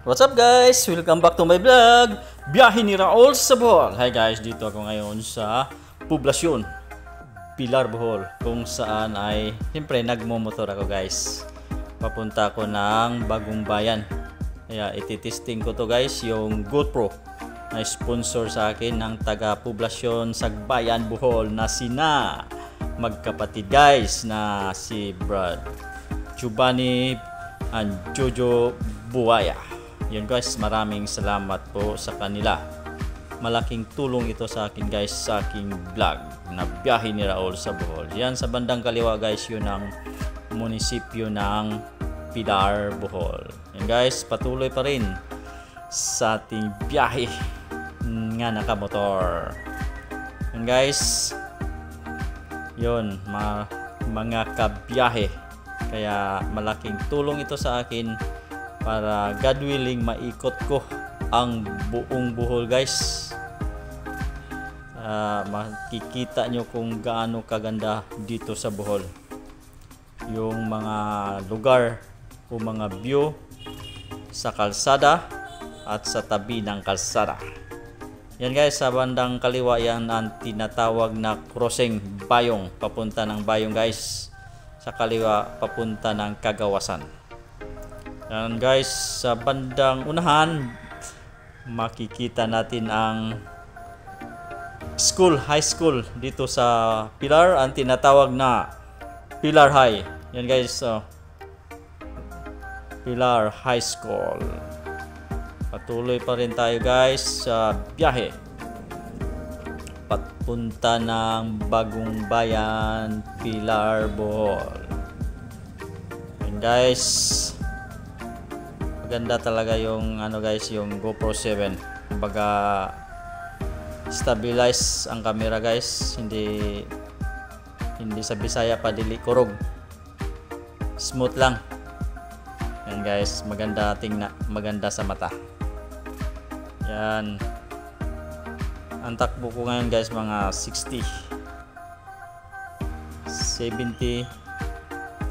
What's up guys? Welcome back to my vlog. Biyahe ni Raul sa Bohol. Hi guys, dito ako ngayon sa poblasyon Pilar, Bohol, kung saan ay siyempre nagmomotor ako guys. Papunta ako ng Bagong Bayan. Kaya ititesting ko to guys, yung GoPro na sponsor sa akin ng taga poblasyon Sagbayan, Bohol na sina magkapatid guys na si Brad Giovanni and Jojo Buaya. Yun guys, maraming salamat po sa kanila. Malaking tulong ito sa akin guys, sa aking vlog na biyahe ni Raul sa Bohol. Yan sa bandang kaliwa guys, yun ang munisipyo ng Pilar, Bohol. Yan guys, patuloy pa rin sa ating biyahe nga nakamotor. Yan guys, yun mga kabiyahe. Kaya malaking tulong ito sa akin para God willing maikot ko ang buong Bohol guys. Makikita nyo kung gaano kaganda dito sa Bohol yung mga lugar o mga view sa kalsada at sa tabi ng kalsada. Yan guys, sa bandang kaliwa yan ang tinatawag na crossing Bayong, papunta ng Bayong guys. Sa kaliwa papunta ng Kagawasan. Yan guys, sa bandang unahan makikita natin ang high school dito sa Pilar, ang tinatawag na Pilar High. Yan guys, Pilar High School. Patuloy pa rin tayo guys sa biyahe papunta ng Bagong Bayan, Pilar, Bohol. Yan guys, maganda talaga yung guys, yung GoPro 7. Kumbaga stabilize ang camera guys, hindi sa Bisaya pa dili kurog, smooth lang. Yan guys, maganda tingnan, maganda sa mata. Yan, ang takbo ko ngayon guys mga 60, 70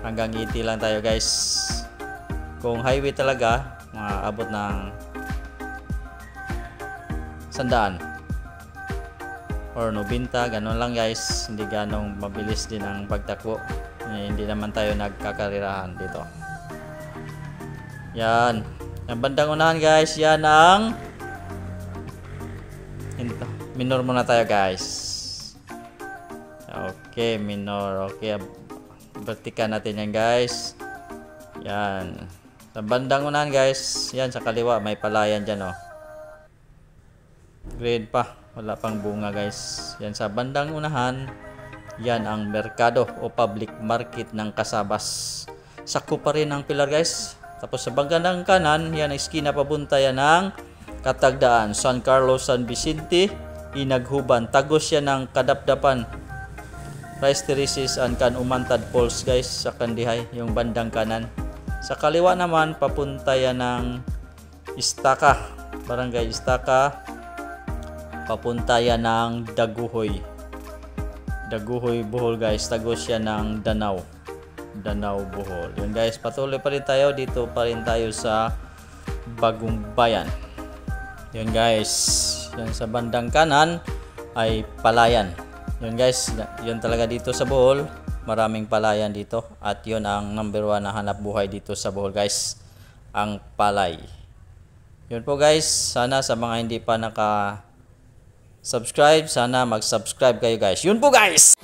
hanggang 80 lang tayo guys. Kung highway talaga, maabot ng 100 or 90, ganun lang guys. Hindi ganong mabilis din ang pagtakbo. Hindi naman tayo nagkakarirahan dito. Yan, ang bandang unahan guys, yan ang minor muna tayo guys. Okay, minor. Okay, bertikan natin yan guys. Yan, sa bandang unahan guys, yan sa kaliwa may palayan dyan green pa, wala pang bunga guys. Yan sa bandang unahan, yan ang merkado o public market ng Casabas. Sakop pa rin ang Pilar guys. Tapos sa bandang kanan, yan ang eskina papunta yan ng Katagdaan, San Carlos, San Vicente, Inaghuban. Tagos yan ng Kadapdapan, Rice Terraces and Can Umantad Falls guys, sa Kandihay, yung bandang kanan. Sa kaliwa naman, papunta yan ng Istaka, Barangay Istaka. Papunta yan ng Daguhoy, Bohol guys. Tagos yan ng Danau, Bohol. Yun guys, patuloy pa rin tayo. Dito pa rin tayo sa Bagong Bayan. Yun guys, yan sa bandang kanan ay palayan. Yun guys, yun talaga dito sa Bohol. Maraming palayan dito at yun ang number 1 na hanap buhay dito sa Bohol guys, ang palay. Yun po guys, sana sa mga hindi pa naka-subscribe, sana mag-subscribe kayo guys. Yun po guys!